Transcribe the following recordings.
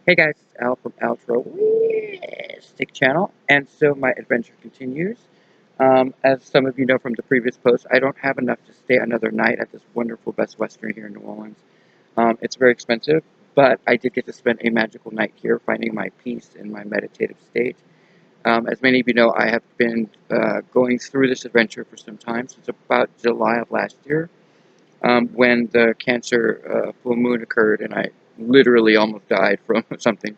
Hey guys, it's Al from Altruistic Channel, and so my adventure continues. As some of you know from the previous post, I don't have enough to stay another night at this wonderful Best Western here in New Orleans. It's very expensive, but I did get to spend a magical night here, finding my peace in my meditative state. As many of you know, I have been going through this adventure for some time, since about July of last year, when the Cancer full moon occurred, and I literally almost died from something.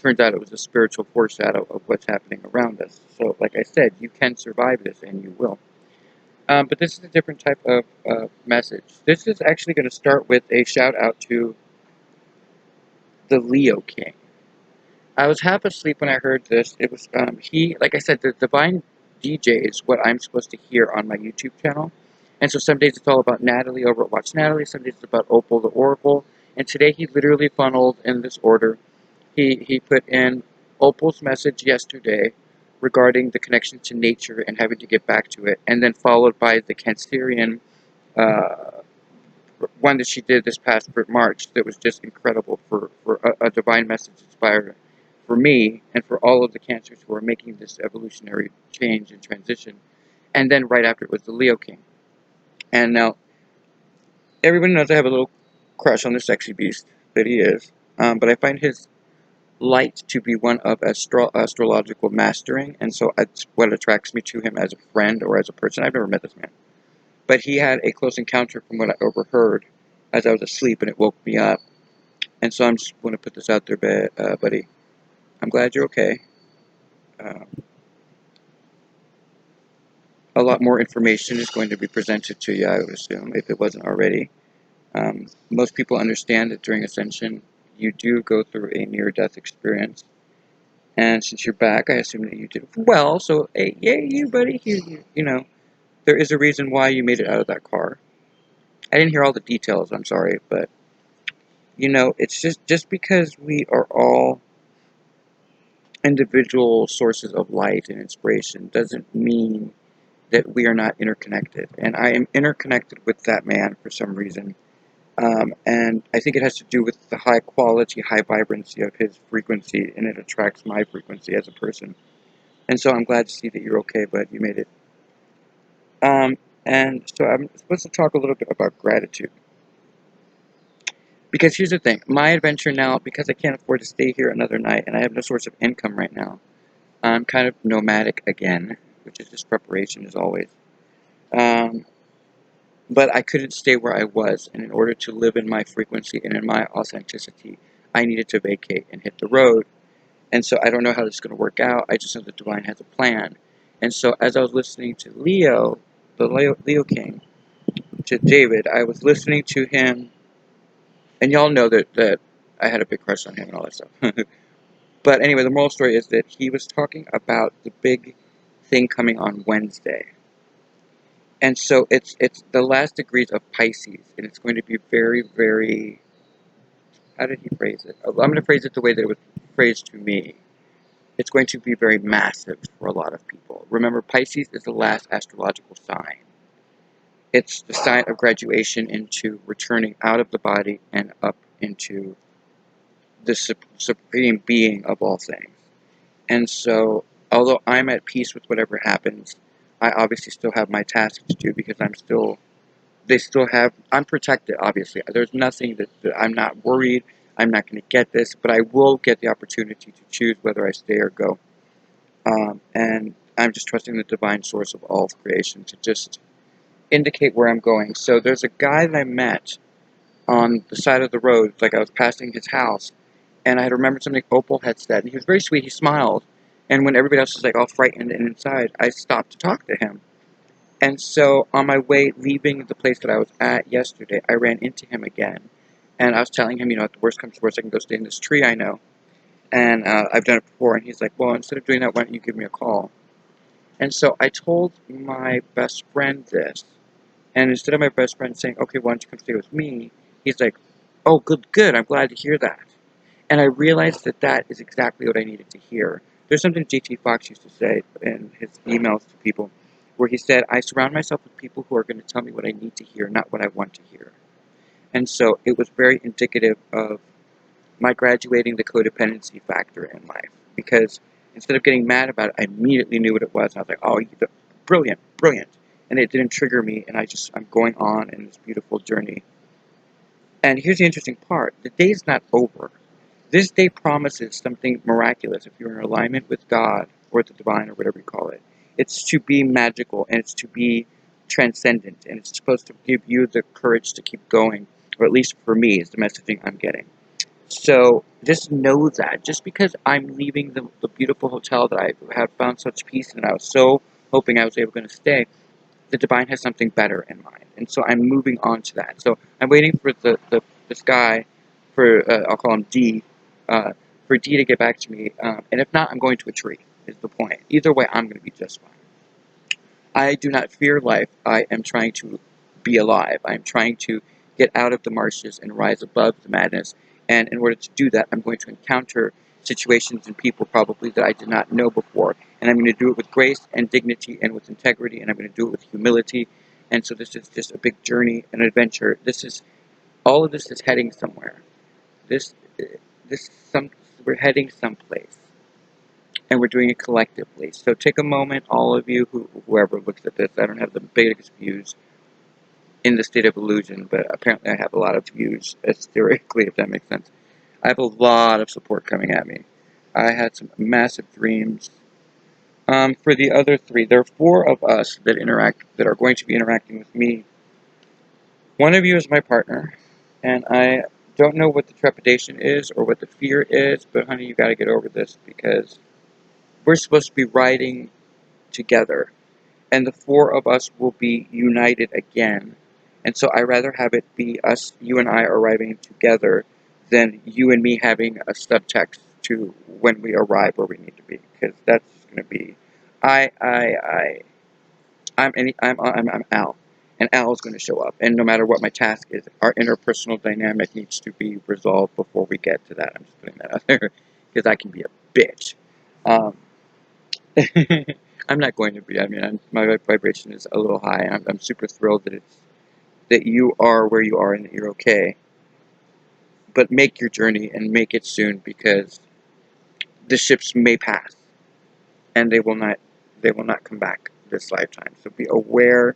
Turns out it was a spiritual foreshadow of what's happening around us. So, like I said, you can survive this, and you will. But this is a different type of message. This is actually going to start with a shout out to the Leo King. I was half asleep when I heard this. It was like I said, the Divine DJ is what I'm supposed to hear on my YouTube channel. And so some days it's all about Natalie over at Watch Natalie. Some days it's about Opal the Oracle. And today he literally funneled in this order. He put in Opal's message yesterday regarding the connection to nature and having to get back to it, and then followed by the Cancerian uh, one that she did this past March that was just incredible for a divine message inspired for me and for all of the Cancers who are making this evolutionary change and transition. And then right after it was the Leo King. And now everybody knows I have a little crush on the sexy beast that he is, but I find his light to be one of astrological mastering, and so it's what attracts me to him as a friend or as a person. I've never met this man, but he had a close encounter from what I overheard as I was asleep, and it woke me up. And so I'm just going to put this out there, buddy. I'm glad you're okay. Um, a lot more information is going to be presented to you, I would assume, if it wasn't already. Most people understand that during ascension, you do go through a near-death experience. And since you're back, I assume that you did well. So, hey, yay, you, buddy. You know, there is a reason why you made it out of that car. I didn't hear all the details. I'm sorry, but it's just because we are all individual sources of light and inspiration doesn't mean that we are not interconnected. And I am interconnected with that man for some reason. And I think it has to do with the high quality, high vibrancy of his frequency, and it attracts my frequency as a person. And so I'm glad to see that you're okay, bud. You made it. Um, and so I'm supposed to talk a little bit about gratitude. Because here's the thing, my adventure now, because I can't afford to stay here another night and I have no source of income right now, I'm kind of nomadic again, which is just preparation as always. Um, but I couldn't stay where I was, and in order to live in my frequency and in my authenticity, I needed to vacate and hit the road. And so I don't know how this is going to work out. I just know the divine has a plan. And so as I was listening to Leo King, to David, I was listening to him, and y'all know that I had a big crush on him and all that stuff. But anyway, the moral story is that he was talking about the big thing coming on Wednesday. And so it's the last degrees of Pisces, and it's going to be very, very, how did he phrase it? I'm going to phrase it the way that it was phrased to me. It's going to be very massive for a lot of people. Remember, Pisces is the last astrological sign. It's the sign of graduation into returning out of the body and up into the supreme being of all things. And so, although I'm at peace with whatever happens, I obviously still have my tasks to do because I'm protected, obviously. There's nothing that I'm not worried, I'm not going to get this, but I will get the opportunity to choose whether I stay or go. And I'm just trusting the divine source of all of creation to just indicate where I'm going. So there's a guy that I met on the side of the road, like I was passing his house, and I had remembered something Opal had said, and he was very sweet, he smiled, and when everybody else was like all frightened and inside, I stopped to talk to him. And so on my way leaving the place that I was at yesterday, I ran into him again, and I was telling him, if the worst comes to worst, I can go stay in this tree I know, and I've done it before, and he's like, well, instead of doing that, why don't you give me a call? And so I told my best friend this, and instead of my best friend saying, okay, why don't you come stay with me, he's like, oh, good, I'm glad to hear that. And I realized that that is exactly what I needed to hear. There's something J.T. Fox used to say in his emails to people, where he said, I surround myself with people who are going to tell me what I need to hear, not what I want to hear. And so it was very indicative of my graduating the codependency factor in life. Because instead of getting mad about it, I immediately knew what it was. And I was like, oh, brilliant, brilliant. And it didn't trigger me, and I'm going on in this beautiful journey. And here's the interesting part. The day's not over. This day promises something miraculous if you're in alignment with God or the divine or whatever you call it. It's to be magical, and it's to be transcendent, and it's supposed to give you the courage to keep going, or at least for me is the messaging I'm getting. So just know that just because I'm leaving the beautiful hotel that I have found such peace in, and I was so hoping I was able to stay, the divine has something better in mind, and so I'm moving on to that. So I'm waiting for this guy, for I'll call him D, uh, for D to get back to me, and if not, I'm going to a tree. Is the point? Either way, I'm going to be just fine. I do not fear life. I am trying to be alive. I am trying to get out of the marshes and rise above the madness. And in order to do that, I'm going to encounter situations and people probably that I did not know before. And I'm going to do it with grace and dignity and with integrity. And I'm going to do it with humility. And so this is just a big journey, an adventure. All of this is heading somewhere. This, this, some, we're heading someplace, and we're doing it collectively. So take a moment, all of you, whoever looks at this. I don't have the biggest views in the state of illusion, but apparently I have a lot of views theoretically, if that makes sense. I have a lot of support coming at me. I had some massive dreams. For the other three, there are four of us that are going to be interacting with me. One of you is my partner, and I don't know what the trepidation is or what the fear is, but honey, you gotta get over this because we're supposed to be riding together, and the four of us will be united again. And so I rather have it be us, you and I, arriving together than you and me having a subtext to when we arrive where we need to be, because that's going to be, I, I, I, I'm Al, and Al is going to show up, and no matter what my task is, our interpersonal dynamic needs to be resolved before we get to that. I'm just putting that out there, because I can be a bitch. Um, I'm not going to be. I mean, my vibration is a little high. I'm super thrilled that you are where you are and that you're okay. But make your journey and make it soon, because the ships may pass and they will not come back this lifetime. So be aware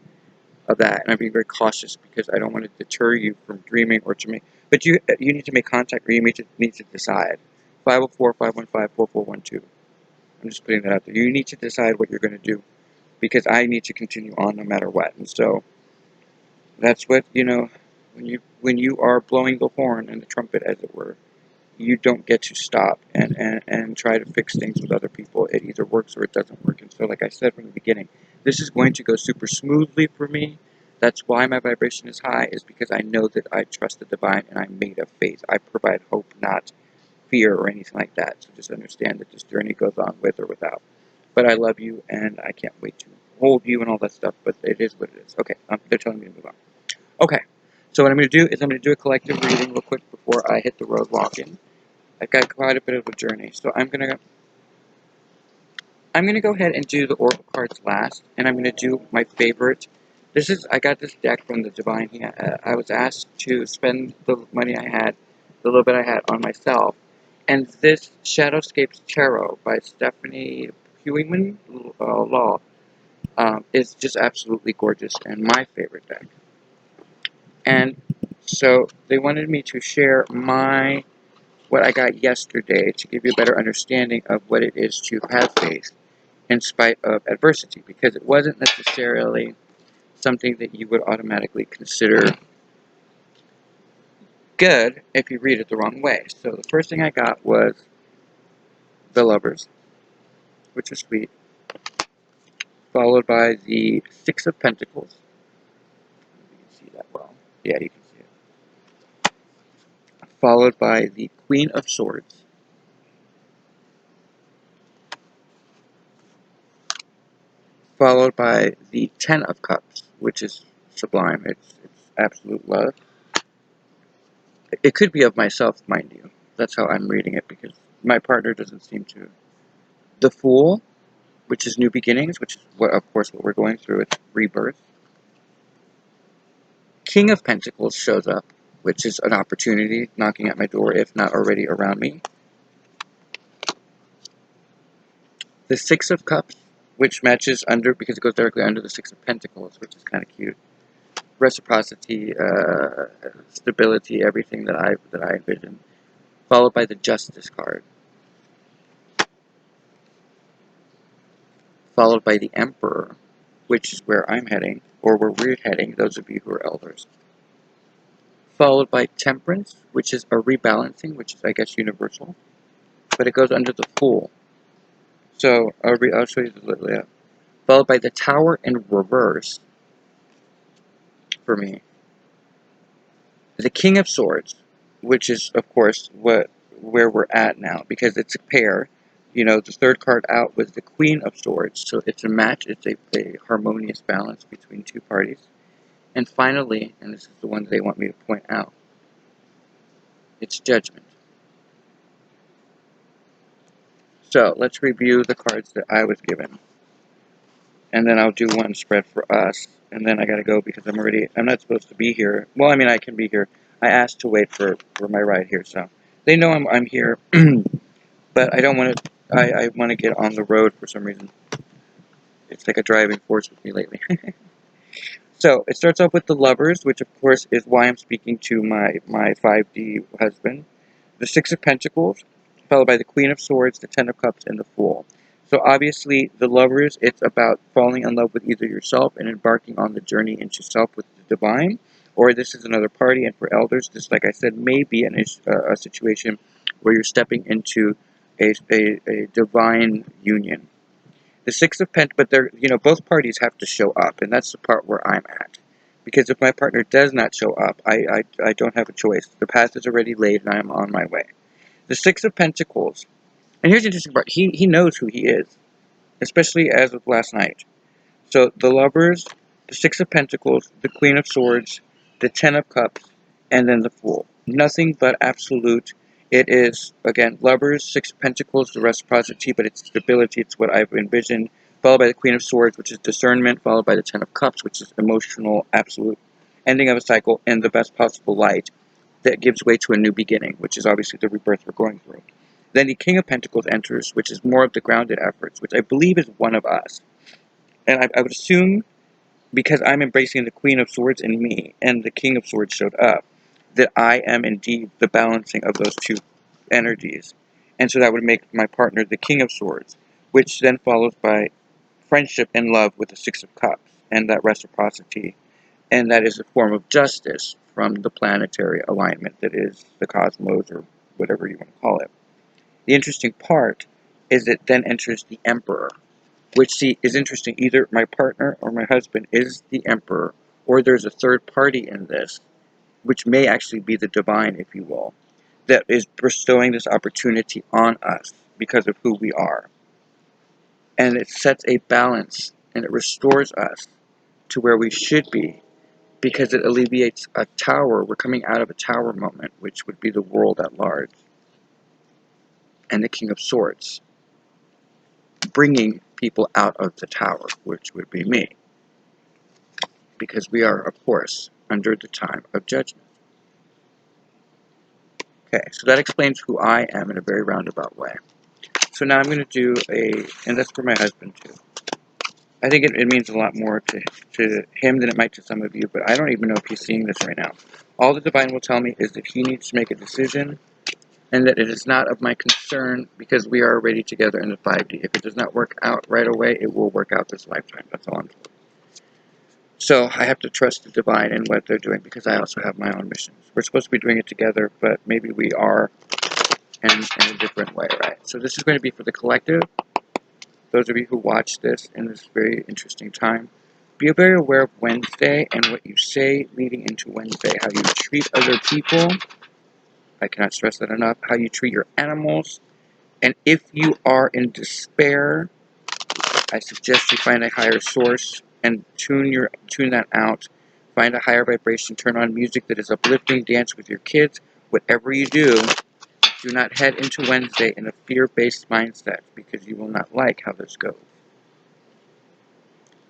of that, and I'm being very cautious because I don't want to deter you from dreaming or to make. But you need to make contact, or you need to decide. 504-515-4412. I'm just putting that out there. You need to decide what you're going to do, because I need to continue on no matter what. And so that's what, when you are blowing the horn and the trumpet, as it were, you don't get to stop and try to fix things with other people. It either works or it doesn't work. And so, like I said from the beginning, this is going to go super smoothly for me. That's why my vibration is high, is because I know that I trust the divine and I'm made of faith. I provide hope, not fear or anything like that. So just understand that this journey goes on with or without. But I love you, and I can't wait to hold you and all that stuff, but it is what it is. Okay, they're telling me to move on. Okay, so what I'm going to do is I'm going to do a collective reading real quick before I hit the road walking. I've got quite a bit of a journey, so I'm gonna go ahead and do the oracle cards last, and I'm gonna do my favorite. I got this deck from the divine. I was asked to spend the money I had, the little bit I had, on myself, and this Shadowscapes Tarot by Stephanie Hewingman Law is just absolutely gorgeous and my favorite deck. And so they wanted me to share what I got yesterday to give you a better understanding of what it is to have faith in spite of adversity, because it wasn't necessarily something that you would automatically consider good if you read it the wrong way. So the first thing I got was the Lovers, which was sweet, followed by the Six of Pentacles. You can see that well. Yeah, you can see it. Followed by the Queen of Swords. Followed by the Ten of Cups, which is sublime. It's absolute love. It could be of myself, mind you. That's how I'm reading it, because my partner doesn't seem to. The Fool, which is new beginnings, which is, of course, what we're going through. It's rebirth. King of Pentacles shows up. which is an opportunity knocking at my door, if not already around me. The Six of Cups, which matches under, because it goes directly under the Six of Pentacles, which is kind of cute. Reciprocity, stability, everything that I envision. Followed by the Justice card. Followed by the Emperor, which is where I'm heading, or where we're heading, those of you who are elders. Followed by Temperance, which is a rebalancing, which is, I guess, universal. But it goes under the Fool. So, I'll show you the layout. Followed by the Tower in reverse, for me. The King of Swords, which is, of course, where we're at now, because it's a pair. You know, the third card out was the Queen of Swords, so it's a match, it's a harmonious balance between two parties. And finally, and this is the one they want me to point out, it's Judgment. So, let's review the cards that I was given. And then I'll do one spread for us. And then I gotta go because I'm not supposed to be here. Well, I mean, I can be here. I asked to wait for my ride here, so they know I'm here. But I don't want to, I want to get on the road for some reason. It's like a driving force with me lately. So, it starts off with the Lovers, which of course is why I'm speaking to my 5D husband. The Six of Pentacles, followed by the Queen of Swords, the Ten of Cups, and the Fool. So obviously, the Lovers, it's about falling in love with either yourself and embarking on the journey into self with the divine, or this is another party, and for elders, this, like I said, may be a situation where you're stepping into a divine union. The Six of Pentacles, but they're, both parties have to show up, and that's the part where I'm at. Because if my partner does not show up, I don't have a choice. The path is already laid, and I am on my way. The Six of Pentacles, and here's the interesting part, he knows who he is, especially as of last night. So, the Lovers, the Six of Pentacles, the Queen of Swords, the Ten of Cups, and then the Fool. Nothing but absolute. It is, again, Lovers, Six of Pentacles, the reciprocity, but it's stability, it's what I've envisioned, followed by the Queen of Swords, which is discernment, followed by the Ten of Cups, which is emotional, absolute ending of a cycle, and the best possible light that gives way to a new beginning, which is obviously the rebirth we're going through. Then the King of Pentacles enters, which is more of the grounded efforts, which I believe is one of us. And I would assume, because I'm embracing the Queen of Swords in me, and the King of Swords showed up, that I am indeed the balancing of those two energies. And so that would make my partner the King of Swords, which then follows by friendship and love with the Six of Cups, and that reciprocity. And that is a form of justice from the planetary alignment that is the cosmos, or whatever you want to call it. The interesting part is it then enters the Emperor, which, see, is interesting. Either my partner or my husband is the Emperor, or there's a third party in this, which may actually be the divine, if you will, that is bestowing this opportunity on us because of who we are. And it sets a balance, and it restores us to where we should be, because it alleviates a tower. We're coming out of a tower moment, which would be the world at large. And the King of Swords, bringing people out of the tower, which would be me. Because we are, of course, under the time of judgment. Okay, so that explains who I am in a very roundabout way. So now I'm going to do and that's for my husband too. I think it means a lot more to him than it might to some of you, but I don't even know if he's seeing this right now. All the divine will tell me is that he needs to make a decision, and that it is not of my concern because we are already together in the 5D. If it does not work out right away, it will work out this lifetime. That's all I'm told. So I have to trust the divine in what they're doing because I also have my own missions. We're supposed to be doing it together, but maybe we are in a different way, right? So this is going to be for the collective. Those of you who watch this in this very interesting time, be very aware of Wednesday and what you say leading into Wednesday, how you treat other people. I cannot stress that enough. How you treat your animals. And if you are in despair, I suggest you find a higher source and tune that out. Find a higher vibration. Turn on music that is uplifting. Dance with your kids. Whatever you do not head into Wednesday in a fear-based mindset because you will not like how this goes.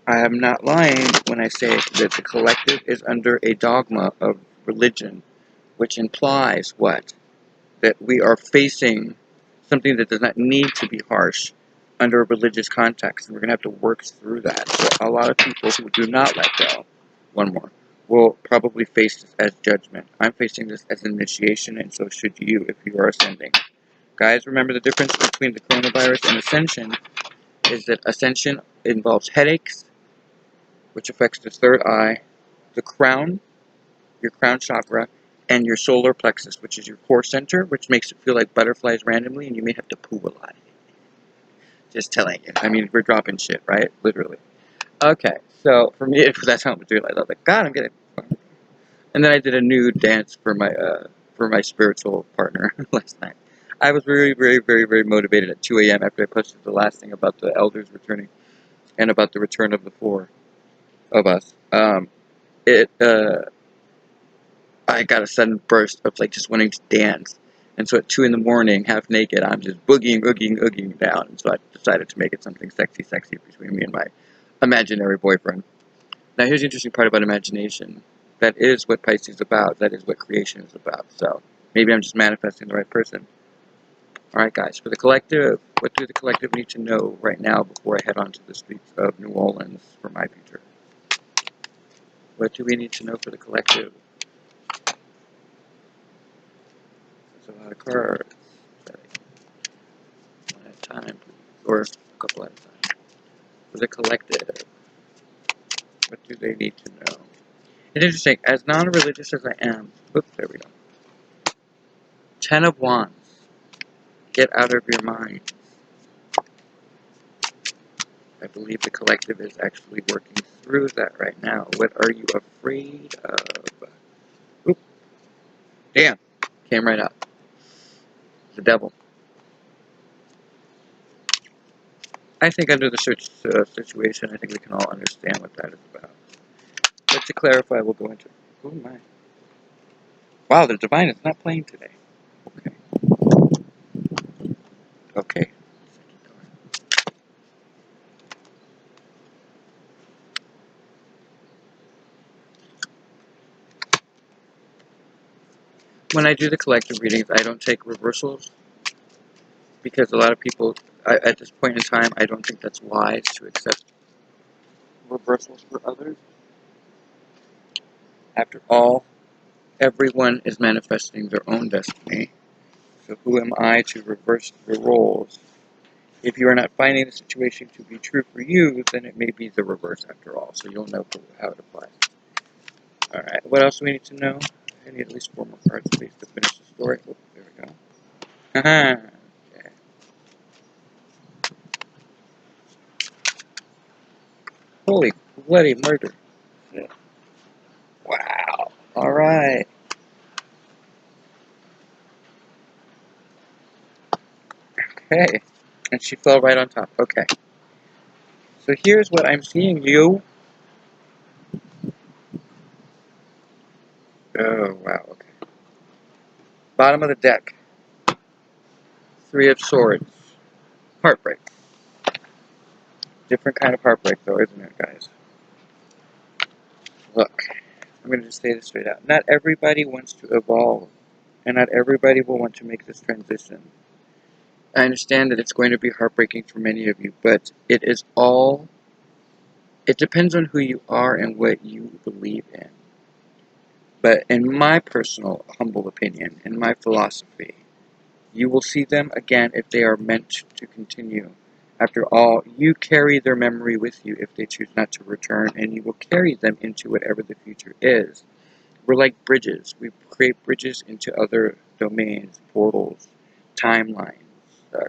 I am not lying when I say that the collective is under a dogma of religion which implies what? That we are facing something that does not need to be harsh under a religious context, and we're going to have to work through that. So a lot of people who do not let go, one more, will probably face this as judgment. I'm facing this as initiation, and so should you if you are ascending. Guys, remember the difference between the coronavirus and ascension is that ascension involves headaches, which affects the third eye, the crown, your crown chakra, and your solar plexus, which is your core center, which makes it feel like butterflies randomly, and you may have to poo a lot. Just telling you. I mean, we're dropping shit, right? Literally. Okay, so for me, that's how I realized. I was like, God, I'm getting. And then I did a nude dance for my spiritual partner last night. I was very, very, very, very motivated at 2 a.m. after I posted the last thing about the elders returning and about the return of the four of us. It I got a sudden burst of like just wanting to dance. And so at 2 in the morning, half naked, I'm just boogieing down. And so I decided to make it something sexy between me and my imaginary boyfriend. Now here's the interesting part about imagination. That is what Pisces is about. That is what creation is about. So maybe I'm just manifesting the right person. Alright guys, for the collective, what do the collective need to know right now before I head on to the streets of New Orleans for my future? What do we need to know for the collective? There's a lot of cards. One at a time, please. Or a couple at a time. For the collective, what do they need to know? It's interesting, as non-religious as I am, oops, there we go. 10 of Wands. Get out of your mind. I believe the collective is actually working through that right now. What are you afraid of? Oop. Damn. Came right up. The devil. I think under the situation, I think we can all understand what that is about. But to clarify, we'll go into... Oh my. Wow, the divine is not playing today. Okay. Okay. When I do the collective readings, I don't take reversals because a lot of people, at this point in time, I don't think that's wise to accept reversals for others. After all, everyone is manifesting their own destiny. So who am I to reverse the roles? If you are not finding the situation to be true for you, then it may be the reverse after all. So you'll know how it applies. Alright, what else do we need to know? I need at least 4 more cards, please, to finish the story. Oh, there we go. Haha. Okay. Holy bloody murder. Yeah. Wow. Alright. Okay. And she fell right on top. Okay. So here's what I'm seeing, you. Oh, wow. Okay. Bottom of the deck. 3 of Swords. Heartbreak. Different kind of heartbreak, though, isn't it, guys? Look, I'm going to just say this straight out. Not everybody wants to evolve, and not everybody will want to make this transition. I understand that it's going to be heartbreaking for many of you, but it depends on who you are and what you believe in. But in my personal, humble opinion, in my philosophy, you will see them again if they are meant to continue. After all, you carry their memory with you if they choose not to return, and you will carry them into whatever the future is. We're like bridges. We create bridges into other domains, portals, timelines,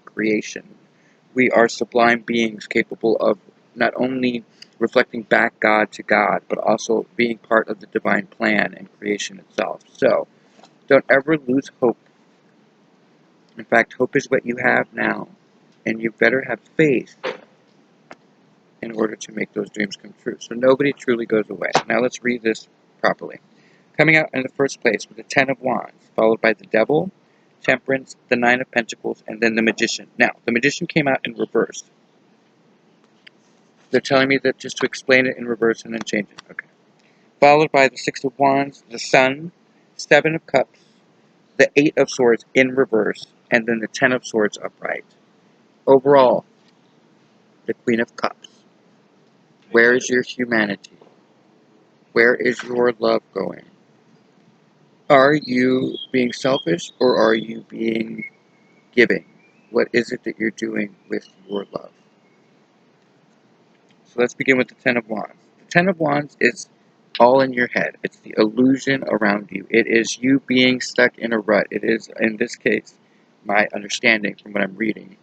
creation. We are sublime beings capable of not only reflecting back God to God, but also being part of the divine plan and creation itself. So, don't ever lose hope. In fact, hope is what you have now, and you better have faith in order to make those dreams come true. So nobody truly goes away. Now let's read this properly. Coming out in the first place with the 10 of Wands, followed by the Devil, Temperance, the 9 of Pentacles, and then the Magician. Now, the Magician came out in reverse. They're telling me that just to explain it in reverse and then change it. Okay. Followed by the 6 of Wands, the Sun, Seven of Cups, the Eight of Swords in reverse, and then the Ten of Swords upright. Overall, the Queen of Cups. Where is your humanity? Where is your love going? Are you being selfish or are you being giving? What is it that you're doing with your love? So let's begin with the Ten of Wands. The Ten of Wands is all in your head. It's the illusion around you. It is you being stuck in a rut. It is, in this case, my understanding from what I'm reading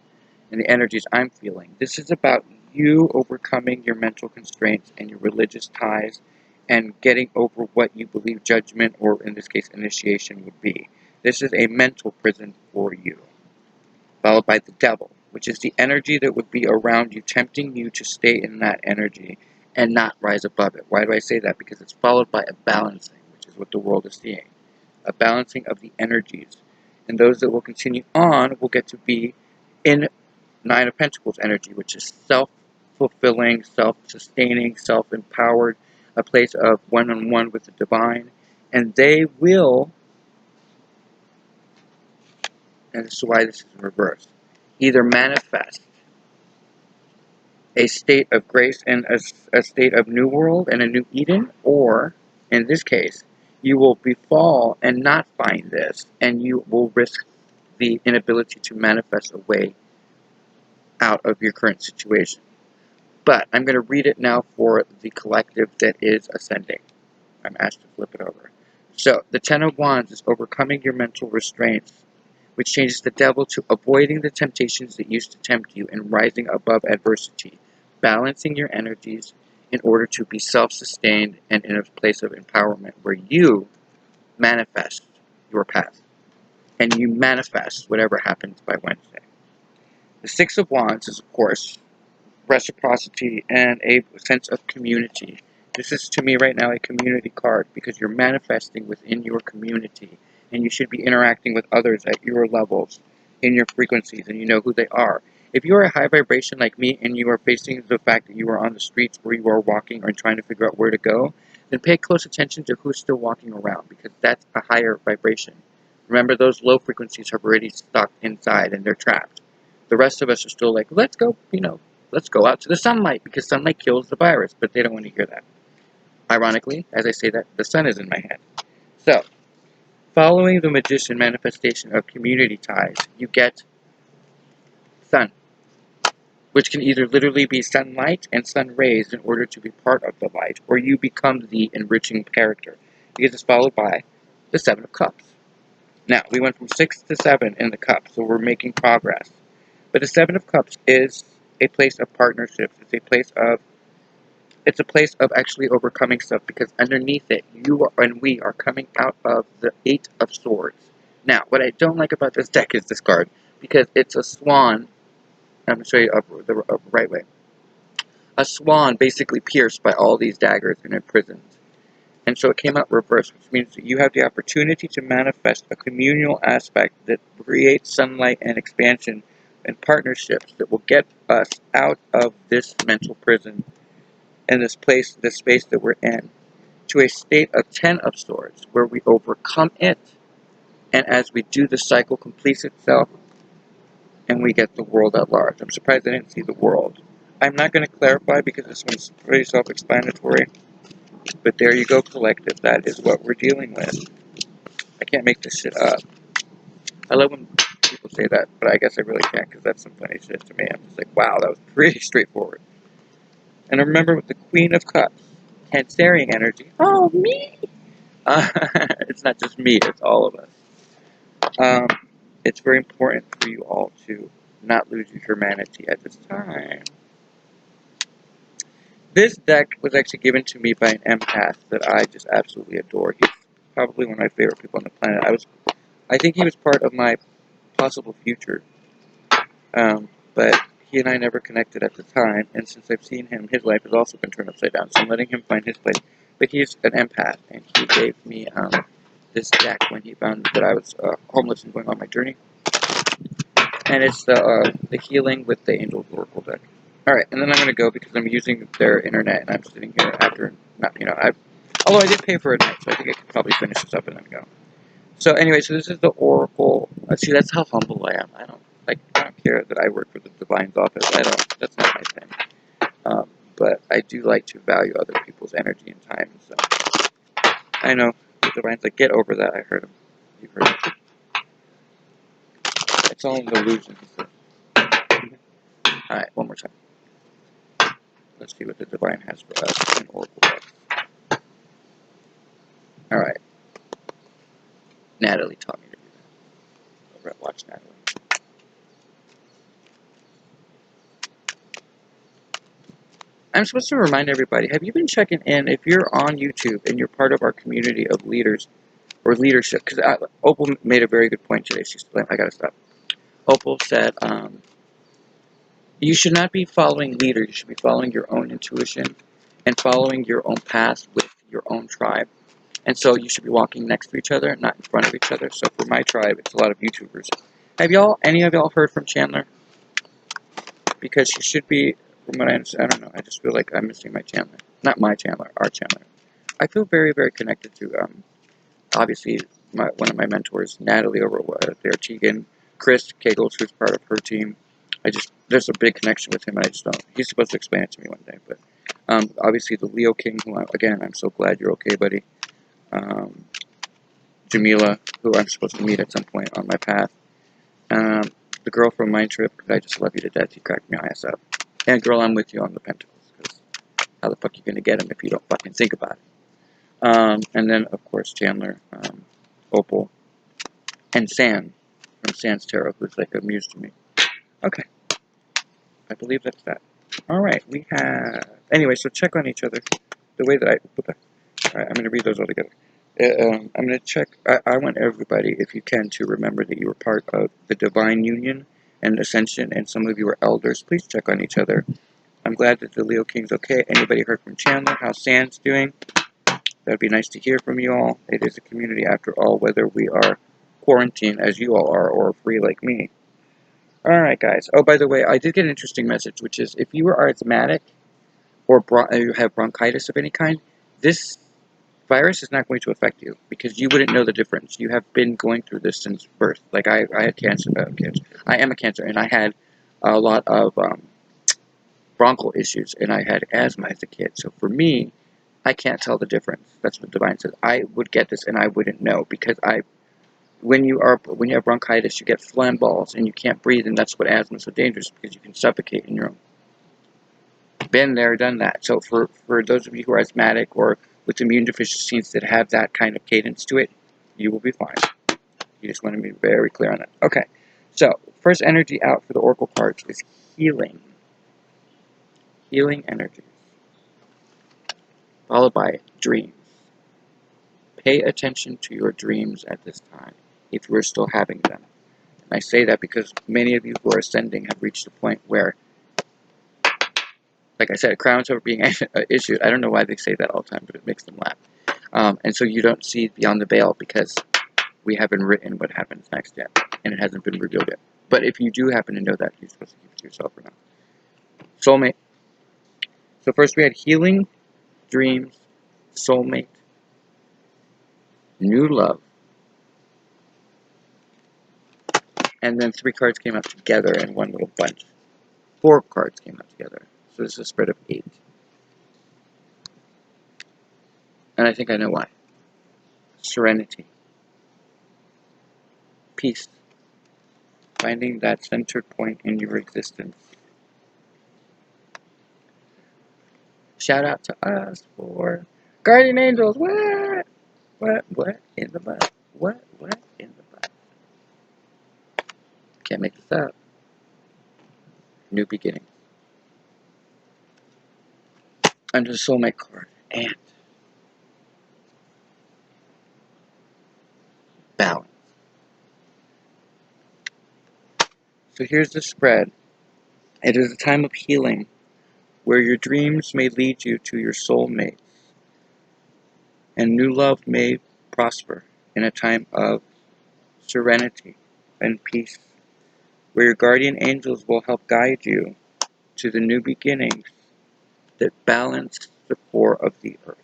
and the energies I'm feeling. This is about you overcoming your mental constraints and your religious ties and getting over what you believe judgment, or in this case, initiation, would be. This is a mental prison for you. Followed by the devil, which is the energy that would be around you, tempting you to stay in that energy and not rise above it. Why do I say that? Because it's followed by a balancing, which is what the world is seeing. A balancing of the energies. And those that will continue on will get to be in Nine of Pentacles energy, which is self-fulfilling, self-sustaining, self-empowered, a place of one-on-one with the divine. And they will, and this is why this is in reverse, either manifest a state of grace and a state of new world and a new Eden, or, in this case, you will befall and not find this, and you will risk the inability to manifest a way out of your current situation. But I'm going to read it now for the collective that is ascending. I'm asked to flip it over. So, the Ten of Wands is overcoming your mental restraints, which changes the devil to avoiding the temptations that used to tempt you and rising above adversity, balancing your energies in order to be self-sustained and in a place of empowerment where you manifest your path and you manifest whatever happens by Wednesday. The Six of Wands is, of course, reciprocity and a sense of community. This is, to me right now, a community card because you're manifesting within your community and you should be interacting with others at your levels in your frequencies and you know who they are. If you are a high vibration like me and you are facing the fact that you are on the streets where you are walking or trying to figure out where to go, then pay close attention to who's still walking around because that's a higher vibration. Remember, those low frequencies have already stuck inside and they're trapped. The rest of us are still like, let's go, let's go out to the sunlight because sunlight kills the virus, but they don't want to hear that. Ironically, as I say that, the sun is in my head. So, following the magician manifestation of community ties, you get sun, which can either literally be sunlight and sun rays in order to be part of the light, or you become the enriching character, because it's followed by the Seven of Cups. Now, we went from 6 to 7 in the cup, so we're making progress. But the Seven of Cups is a place of partnerships. It's a place of actually overcoming stuff because underneath it, you and we are coming out of the Eight of Swords. Now, what I don't like about this deck is this card because it's a swan. I'm going to show you the right way. A swan basically pierced by all these daggers and imprisoned. And so it came out reversed, which means that you have the opportunity to manifest a communal aspect that creates sunlight and expansion and partnerships that will get us out of this mental prison and this space that we're in, to a state of Ten of Swords, where we overcome it, and as we do, the cycle completes itself, and we get the world at large. I'm surprised I didn't see the world. I'm not going to clarify because this one's pretty self-explanatory, but there you go, collective. That is what we're dealing with. I can't make this shit up. I love when people say that, but I guess I really can't because that's some funny shit to me. I'm just like, wow, that was pretty straightforward. And remember with the Queen of Cups, Cancerian energy. Oh, me! It's not just me, it's all of us. It's very important for you all to not lose your humanity at this time. This deck was actually given to me by an empath that I just absolutely adore. He's probably one of my favorite people on the planet. I think he was part of my possible future, but he and I never connected at the time, and since I've seen him, his life has also been turned upside down, so I'm letting him find his place. But he's an empath, and he gave me this deck when he found that I was homeless and going on my journey. And it's the Healing with the Angels Oracle deck. Alright, and then I'm going to go because I'm using their internet, and I'm sitting here after, although I did pay for a night, so I think I could probably finish this up and then go. So anyway, so this is the Oracle. See, that's how humble I am. I don't care that I work for the Divine's office. I don't. That's not my thing. But I do like to value other people's energy and time. So I know the Divine's like, get over that. I heard him. You heard him. It's all an illusion. So. All right, one more time. Let's see what the Divine has for us in Oracle decks. All right. Natalie taught me to do that. Over at Watch Natalie. I'm supposed to remind everybody, have you been checking in if you're on YouTube and you're part of our community of leaders or leadership? Because Opal made a very good point today. She's like, I gotta stop. Opal said, you should not be following leaders. You should be following your own intuition and following your own path with your own tribe. And so you should be walking next to each other, not in front of each other. So for my tribe, it's a lot of YouTubers. Have any of y'all heard from Chandler? Because she should be, from what I understand, I don't know. I just feel like I'm missing my Chandler. Not my Chandler, our Chandler. I feel very, very connected to, obviously, one of my mentors, Natalie over there, Tegan, Chris Kegels, who's part of her team. There's a big connection with him, and I just don't. He's supposed to explain it to me one day, but obviously the Leo King, who, I'm so glad you're okay, buddy. Jamila, who I'm supposed to meet at some point on my path. The girl from Mind Trip, I just love you to death. You cracked my ass up. And girl, I'm with you on the Pentacles, because how the fuck you gonna get them if you don't fucking think about it? And then, of course, Chandler, Opal, and San, from San's Tarot, who's like a muse to me. Okay, I believe that's that. Alright, we have... Anyway, so check on each other. The way that Alright, I'm gonna read those all together. I'm going to check. I want everybody, if you can, to remember that you were part of the Divine Union and Ascension, and some of you are elders. Please check on each other. I'm glad that the Leo King's okay. Anybody heard from Chandler? How San's doing? That'd be nice to hear from you all. It is a community after all, whether we are quarantined as you all are or free like me. Alright, guys. Oh, by the way, I did get an interesting message, which is if you are asthmatic or you have bronchitis of any kind, this virus is not going to affect you because you wouldn't know the difference. You have been going through this since birth. Like I had cancer. I am a cancer, and I had a lot of bronchial issues, and I had asthma as a kid. So for me, I can't tell the difference. That's what Divine says. I would get this, and I wouldn't know because when you have bronchitis, you get phlegm balls, and you can't breathe, and that's what asthma is so dangerous because you can suffocate in your own. Been there, done that. So for those of you who are asthmatic or with immune deficiencies that have that kind of cadence to it, you will be fine. You just want to be very clear on that. Okay, so first energy out for the Oracle cards is healing. Healing energy. Followed by dreams. Pay attention to your dreams at this time, if you are still having them. And I say that because many of you who are ascending have reached a point where, like I said, crowns are being issued. I don't know why they say that all the time, but it makes them laugh. And so you don't see beyond the veil because we haven't written what happens next yet, and it hasn't been revealed yet. But if you do happen to know that, you're supposed to keep it to yourself or not. Soulmate. So first we had healing, dreams, soulmate, new love, and then 3 cards came out together in one little bunch. 4 cards came out together. So this is a spread of 8. And I think I know why. Serenity. Peace. Finding that centered point in your existence. Shout out to us for Guardian Angels. What? What in the butt? What in the butt? Can't make this up. New beginning. Under the soulmate card. And balance. So here's the spread. It is a time of healing where your dreams may lead you to your soulmates and new love may prosper in a time of serenity and peace where your guardian angels will help guide you to the new beginnings that balance the core of the earth.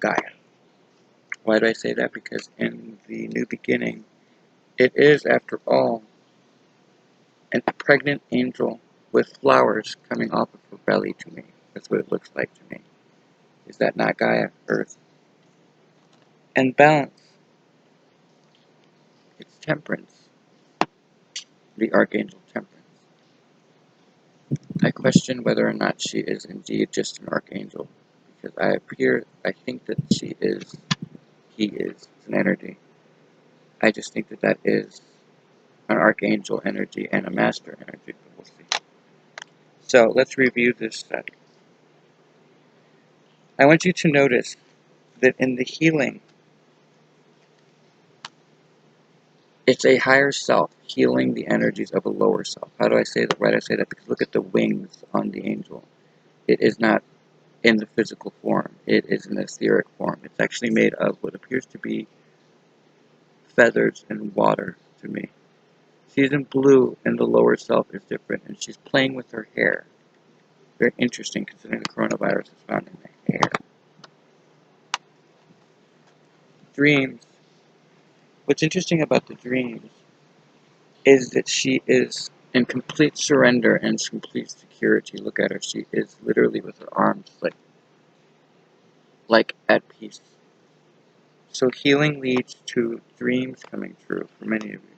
Gaia. Why do I say that? Because in the new beginning, it is, after all, a pregnant angel with flowers coming off of her belly to me. That's what it looks like to me. Is that not Gaia, Earth? And balance. It's temperance. The Archangel Temperance. I question whether or not she is indeed just an Archangel. Because I think that he is, it's an energy. I just think that that is an Archangel energy and a Master energy, but we'll see. So let's review this set. I want you to notice that in the healing, it's a higher self healing the energies of a lower self. How do I say that? Why do I say that? Because look at the wings on the angel. It is not in the physical form. It is an etheric form. It's actually made of what appears to be feathers and water to me. She's in blue, and the lower self is different, and she's playing with her hair. Very interesting, considering the coronavirus is found in the hair. Dreams. What's interesting about the dreams is that she is in complete surrender and complete security. Look at her. She is literally with her arms like at peace. So healing leads to dreams coming true for many of you.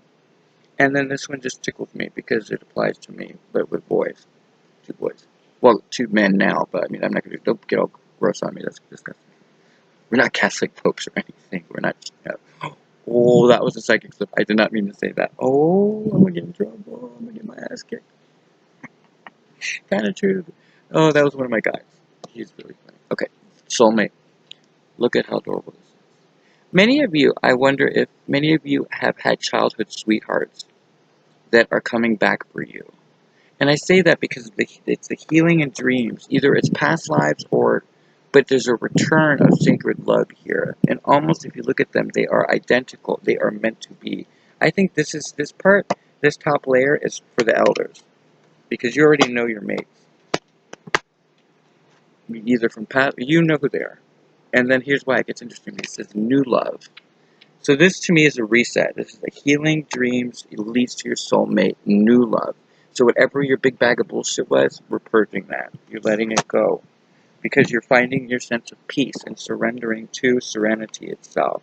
And then this one just tickles me because it applies to me, but with boys. Two boys. Well, two men now, but I mean, I'm not going to, don't get all gross on me. That's disgusting. We're not Catholic popes or anything. We're not, oh, that was a psychic slip. I did not mean to say that. Oh, I'm going to get in trouble. I'm going to get my ass kicked. Kind of true. Oh, that was one of my guys. He's really funny. Okay, soulmate. Look at how adorable this is. Many of you, I wonder if many of you have had childhood sweethearts that are coming back for you. And I say that because it's the healing in dreams. Either it's past lives but there's a return of sacred love here. And almost if you look at them, they are identical. They are meant to be. I think this top layer is for the elders. Because you already know your mates. Either from past, you know who they are. And then here's why it gets interesting. It says new love. So this to me is a reset. This is a healing dreams. It leads to your soulmate, new love. So whatever your big bag of bullshit was, we're purging that. You're letting it go. Because you're finding your sense of peace and surrendering to serenity itself.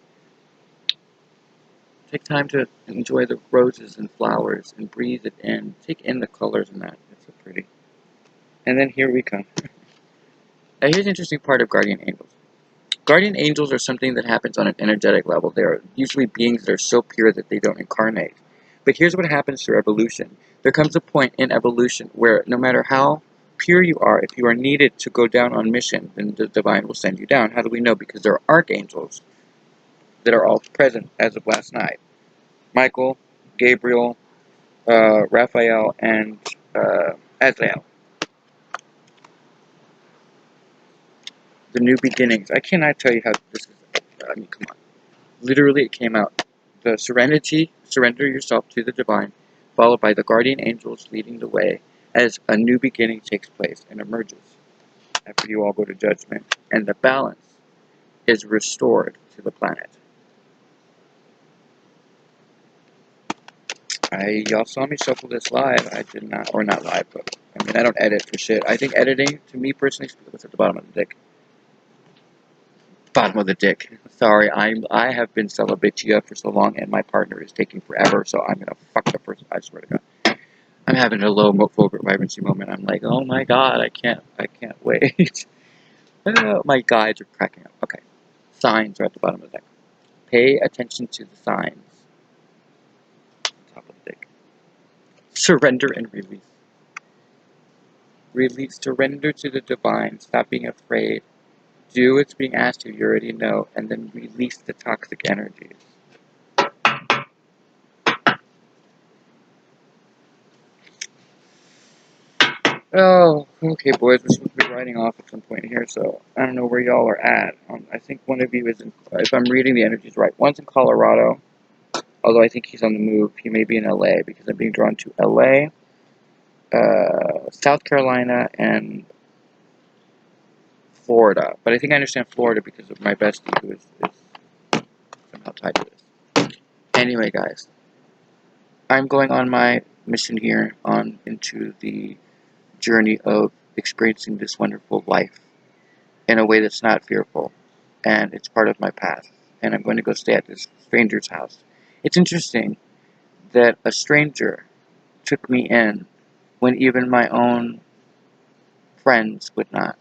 Take time to enjoy the roses and flowers and breathe it in. Take in the colors in that. It's so pretty. And then here we come. Now here's an interesting part of guardian angels. Guardian angels are something that happens on an energetic level. They are usually beings that are so pure that they don't incarnate. But here's what happens through evolution. There comes a point in evolution where no matter how pure you are, if you are needed to go down on mission, then the divine will send you down. How do we know? Because there are archangels that are all present as of last night. Michael, Gabriel, Raphael, and Azrael. The new beginnings. I cannot tell you how this is. I mean, come on. Literally, it came out. The serenity, surrender yourself to the divine, followed by the guardian angels leading the way as a new beginning takes place and emerges after you all go to judgment. And the balance is restored to the planet. Y'all saw me shuffle this live. I did not, or not live, but I mean, I don't edit for shit. I think editing, to me personally, what's at the bottom of the dick? Bottom of the dick. Sorry, I have been celibatia for so long, and my partner is taking forever, so I'm gonna fuck the person. I swear to God. I'm having a low vibrancy moment. I'm like, oh my God, I can't wait. My guides are cracking up. Okay, signs are at the bottom of the deck. Pay attention to the signs. Top of the deck. Surrender and release. Release. Surrender to the divine. Stop being afraid. Do what's being asked of you. You already know, and then release the toxic energies. Oh, okay, boys. We're supposed to be riding off at some point here, so I don't know where y'all are at. I think one of you is in, if I'm reading the energies right, one's in Colorado, although I think he's on the move. He may be in LA because I'm being drawn to LA, South Carolina, and Florida. But I think I understand Florida because of my bestie who is tied to this. Anyway, guys, I'm going on my mission here on into the journey of experiencing this wonderful life in a way that's not fearful, and it's part of my path. And I'm going to go stay at this stranger's house. It's interesting that a stranger took me in when even my own friends would not.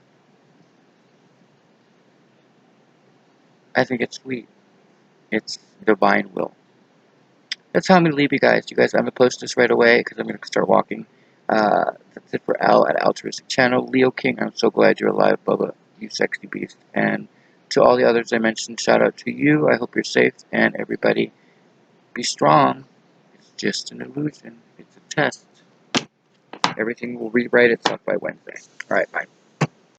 I think it's sweet. It's divine will. That's how I'm going to leave you guys. You guys, I'm going to post this right away because I'm going to start walking. That's it for Al at Altruistic Channel. Leo King, I'm so glad you're alive, Bubba, you sexy beast. And to all the others I mentioned, shout out to you. I hope you're safe. And everybody, be strong. It's just an illusion. It's a test. Everything will rewrite itself by Wednesday. All right, bye.